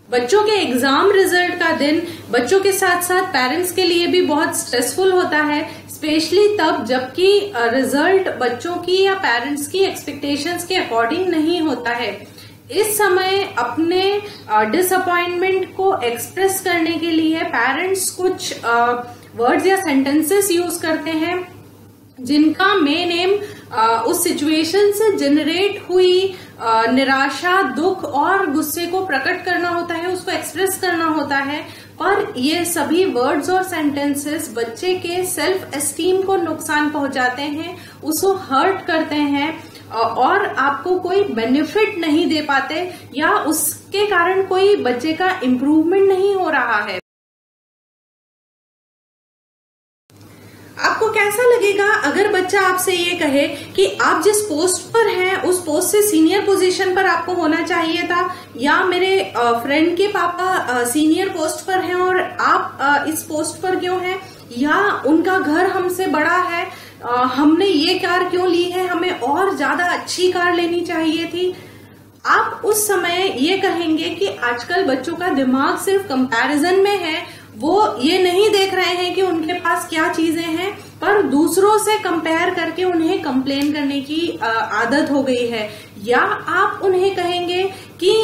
बच्चों के exam result का दिन बच्चों के साथ साथ पेरेंट्स के लिए भी बहुत स्ट्रेसफुल होता है, स्पेशली तब जबकि रिजल्ट बच्चों की या पेरेंट्स की एक्सपेक्टेशंस के अकॉर्डिंग नहीं होता है। इस समय अपने डिसअपॉइंटमेंट को एक्सप्रेस करने के लिए पेरेंट्स कुछ वर्ड्स या सेंटेंसेस यूज करते हैं जिनका मेन एम उस सिचुएशन से जनरेट हुई निराशा, दुख और गुस्से को प्रकट करना होता है, उसको एक्सप्रेस करना होता है। पर ये सभी वर्ड्स और सेंटेंसेस बच्चे के सेल्फ एस्टीम को नुकसान पहुंचाते हैं, उसको हर्ट करते हैं और आपको कोई बेनिफिट नहीं दे पाते या उसके कारण कोई बच्चे का इम्प्रूवमेंट नहीं हो रहा है। आपको कैसा लगेगा अगर बच्चा आपसे ये कहे कि आप जिस पोस्ट पर हैं उस पोस्ट से सीनियर पोजीशन पर आपको होना चाहिए था, या मेरे फ्रेंड के पापा सीनियर पोस्ट पर हैं और आप इस पोस्ट पर क्यों हैं, या उनका घर हमसे बड़ा है, हमने ये कार क्यों ली है, हमें और ज्यादा अच्छी कार लेनी चाहिए थी। आप उस समय ये कहेंगे कि आजकल बच्चों का दिमाग सिर्फ कंपैरिजन में है, वो ये नहीं देख रहे हैं कि उनके पास क्या चीजें हैं, पर दूसरों से कंपेयर करके उन्हें कंप्लेन करने की आदत हो गई है। या आप उन्हें कहेंगे कि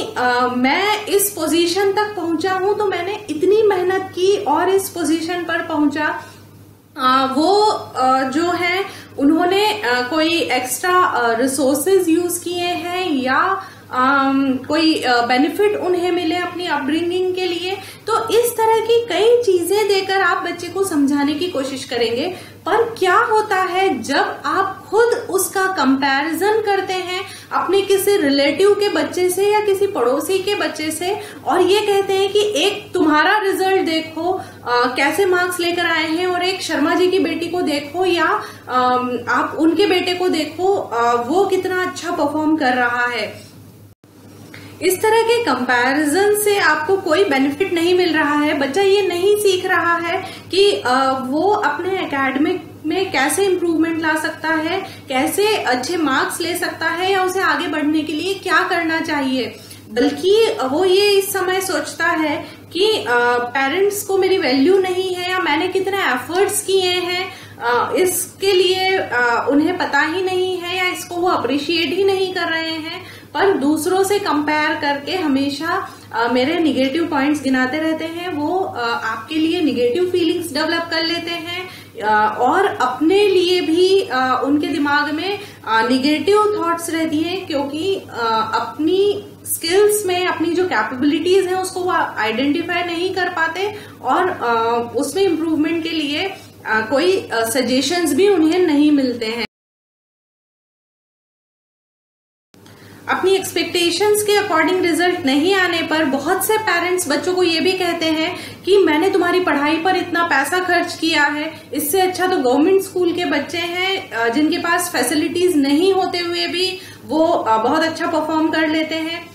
मैं इस पोजीशन तक पहुंचा हूं तो मैंने इतनी मेहनत की और इस पोजीशन पर पहुंचा, वो जो है उन्होंने कोई एक्स्ट्रा रिसोर्सेज यूज किए हैं या कोई बेनिफिट उन्हें मिले अपनी अपब्रिंगिंग के लिए। तो इस तरह की कई चीजें देकर आप बच्चे को समझाने की कोशिश करेंगे। पर क्या होता है जब आप खुद उसका कंपैरिजन करते हैं अपने किसी रिलेटिव के बच्चे से या किसी पड़ोसी के बच्चे से और ये कहते हैं कि एक तुम्हारा रिजल्ट देखो कैसे मार्क्स लेकर आए हैं और एक शर्मा जी की बेटी को देखो या आप उनके बेटे को देखो वो कितना अच्छा परफॉर्म कर रहा है। इस तरह के कंपैरिजन से आपको कोई बेनिफिट नहीं मिल रहा है। बच्चा ये नहीं सीख रहा है कि वो अपने एकेडमिक में कैसे इम्प्रूवमेंट ला सकता है, कैसे अच्छे मार्क्स ले सकता है या उसे आगे बढ़ने के लिए क्या करना चाहिए, बल्कि वो ये इस समय सोचता है कि पेरेंट्स को मेरी वैल्यू नहीं है या मैंने कितने एफर्ट्स किए हैं इसके लिए उन्हें पता ही नहीं है या इसको वो अप्रिशिएट ही नहीं कर रहे हैं, पर दूसरों से कंपेयर करके हमेशा मेरे निगेटिव पॉइंट्स गिनाते रहते हैं। वो आपके लिए निगेटिव फीलिंग्स डेवलप कर लेते हैं और अपने लिए भी उनके दिमाग में निगेटिव थॉट्स रहती हैं, क्योंकि अपनी स्किल्स में अपनी जो कैपेबिलिटीज हैं उसको वो आइडेंटिफाई नहीं कर पाते और उसमें इम्प्रूवमेंट के लिए कोई सजेशंस भी उन्हें नहीं मिलते हैं। अपनी एक्सपेक्टेशंस के अकॉर्डिंग रिजल्ट नहीं आने पर बहुत से पेरेंट्स बच्चों को ये भी कहते हैं कि मैंने तुम्हारी पढ़ाई पर इतना पैसा खर्च किया है, इससे अच्छा तो गवर्नमेंट स्कूल के बच्चे हैं जिनके पास फैसिलिटीज नहीं होते हुए भी वो बहुत अच्छा परफॉर्म कर लेते हैं।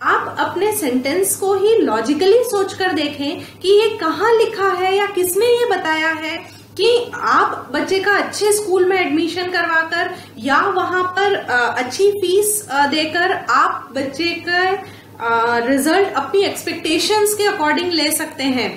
आप अपने सेंटेंस को ही लॉजिकली सोचकर देखें कि ये कहाँ लिखा है या किसने ये बताया है कि आप बच्चे का अच्छे स्कूल में एडमिशन करवाकर या वहां पर अच्छी फीस देकर आप बच्चे का रिजल्ट अपनी एक्सपेक्टेशंस के अकॉर्डिंग ले सकते हैं।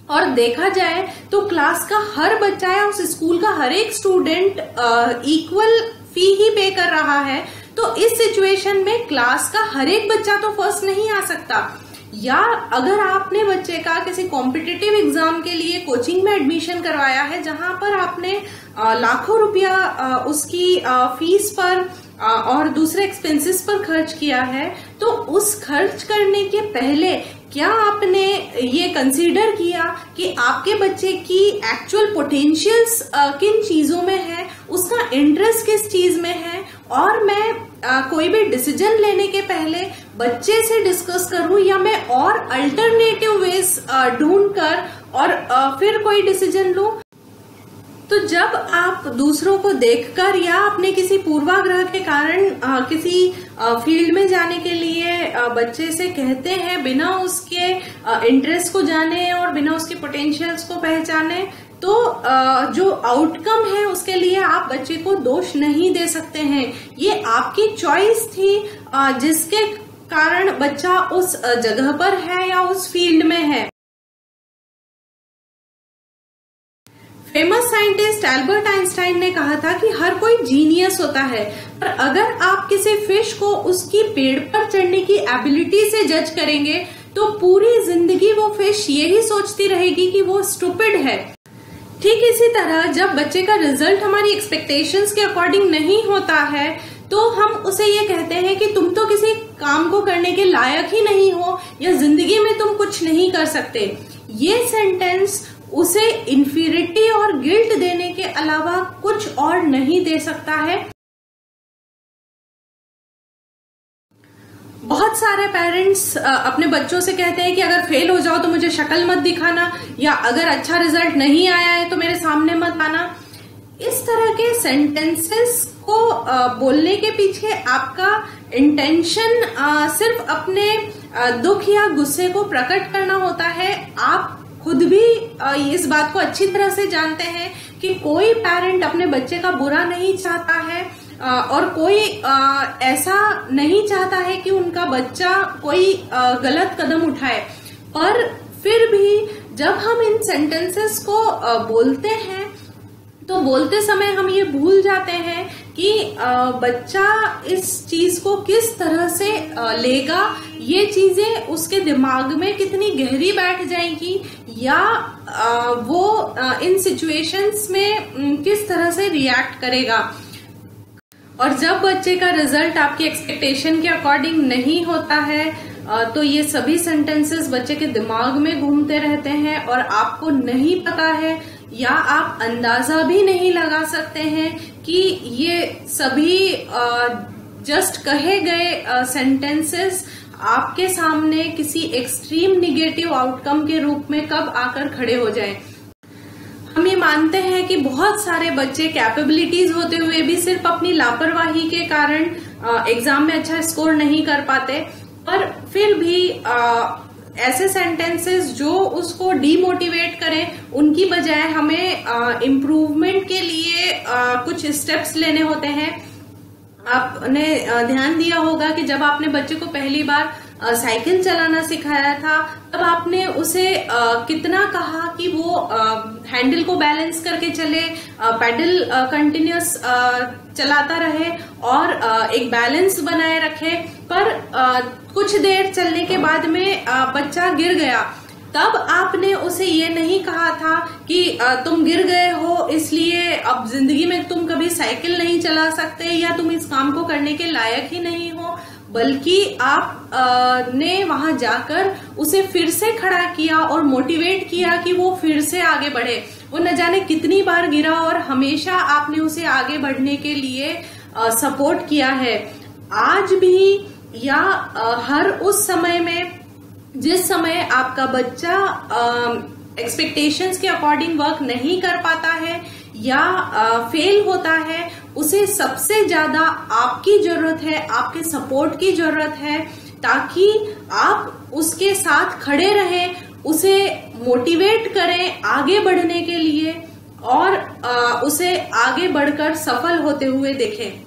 और देखा जाए तो क्लास का हर बच्चा या उस स्कूल का हर एक स्टूडेंट इक्वल फी ही पे कर रहा है, तो इस सिचुएशन में क्लास का हर एक बच्चा तो फर्स्ट नहीं आ सकता। या अगर आपने बच्चे का किसी कॉम्पिटिटिव एग्जाम के लिए कोचिंग में एडमिशन करवाया है जहां पर आपने लाखों रुपया उसकी फीस पर और दूसरे एक्सपेंसेस पर खर्च किया है, तो उस खर्च करने के पहले क्या आपने ये कंसीडर किया कि आपके बच्चे की एक्चुअल पोटेंशियल्स किन चीजों में है, उसका इंटरेस्ट किस चीज में है, और मैं कोई भी डिसीजन लेने के पहले बच्चे से डिस्कस करूं या मैं और अल्टरनेटिव वेज ढूंढकर और फिर कोई डिसीजन लूं। तो जब आप दूसरों को देखकर या अपने किसी पूर्वाग्रह के कारण किसी फील्ड में जाने के लिए बच्चे से कहते हैं बिना उसके इंटरेस्ट को जाने और बिना उसके पोटेंशियल्स को पहचाने, तो जो आउटकम है उसके लिए आप बच्चे को दोष नहीं दे सकते हैं। ये आपकी चॉइस थी जिसके कारण बच्चा उस जगह पर है या उस फील्ड में है। फेमस साइंटिस्ट एल्बर्ट आइंस्टाइन ने कहा था कि हर कोई जीनियस होता है, पर अगर आप किसी फिश को उसकी पेड़ पर चढ़ने की एबिलिटी से जज करेंगे तो पूरी जिंदगी वो फिश यही सोचती रहेगी कि वो स्टूपिड है। ठीक इसी तरह जब बच्चे का रिजल्ट हमारी एक्सपेक्टेशंस के अकॉर्डिंग नहीं होता है तो हम उसे ये कहते हैं कि तुम तो किसी काम को करने के लायक ही नहीं हो या जिंदगी में तुम कुछ नहीं कर सकते। ये सेंटेंस उसे इंफीरियरिटी और गिल्ट देने के अलावा कुछ और नहीं दे सकता है। बहुत सारे पेरेंट्स अपने बच्चों से कहते हैं कि अगर फेल हो जाओ तो मुझे शक्ल मत दिखाना, या अगर अच्छा रिजल्ट नहीं आया है तो मेरे सामने मत आना। इस तरह के सेंटेंसेस को बोलने के पीछे आपका इंटेंशन सिर्फ अपने दुख या गुस्से को प्रकट करना होता है। आप खुद भी इस बात को अच्छी तरह से जानते हैं कि कोई पेरेंट अपने बच्चे का बुरा नहीं चाहता है और कोई ऐसा नहीं चाहता है कि उनका बच्चा कोई गलत कदम उठाए। पर फिर भी जब हम इन सेंटेंसेस को बोलते हैं तो बोलते समय हम ये भूल जाते हैं कि बच्चा इस चीज को किस तरह से लेगा, ये चीजें उसके दिमाग में कितनी गहरी बैठ जाएंगी, या वो इन सिचुएशंस में किस तरह से रिएक्ट करेगा। और जब बच्चे का रिजल्ट आपकी एक्सपेक्टेशन के अकॉर्डिंग नहीं होता है तो ये सभी सेंटेंसेस बच्चे के दिमाग में घूमते रहते हैं और आपको नहीं पता है या आप अंदाजा भी नहीं लगा सकते हैं कि ये सभी जस्ट कहे गए सेंटेंसेस आपके सामने किसी एक्सट्रीम निगेटिव आउटकम के रूप में कब आकर खड़े हो जाएं। हम ये मानते हैं कि बहुत सारे बच्चे कैपेबिलिटीज होते हुए भी सिर्फ अपनी लापरवाही के कारण एग्जाम में अच्छा स्कोर नहीं कर पाते, पर फिर भी ऐसे सेंटेंसेस जो उसको डीमोटिवेट करें उनकी बजाय हमें इम्प्रूवमेंट के लिए कुछ स्टेप्स लेने होते हैं। आपने ध्यान दिया होगा कि जब आपने बच्चे को पहली बार साइकिल चलाना सिखाया था तब आपने उसे कितना कहा कि वो हैंडल को बैलेंस करके चले, पैडल कंटिन्यूअस चलाता रहे और एक बैलेंस बनाए रखे। पर कुछ देर चलने के बाद में बच्चा गिर गया, तब आपने उसे ये नहीं कहा था कि तुम गिर गए हो इसलिए अब जिंदगी में तुम कभी साइकिल नहीं चला सकते या तुम इस काम को करने के लायक ही नहीं हो, बल्कि आप ने वहां जाकर उसे फिर से खड़ा किया और मोटिवेट किया कि वो फिर से आगे बढ़े। वो न जाने कितनी बार गिरा और हमेशा आपने उसे आगे बढ़ने के लिए सपोर्ट किया है। आज भी या हर उस समय में जिस समय आपका बच्चा एक्सपेक्टेशंस के अकॉर्डिंग वर्क नहीं कर पाता है या फेल होता है, उसे सबसे ज्यादा आपकी जरूरत है, आपके सपोर्ट की जरूरत है, ताकि आप उसके साथ खड़े रहें, उसे मोटिवेट करें आगे बढ़ने के लिए और उसे आगे बढ़कर सफल होते हुए देखें।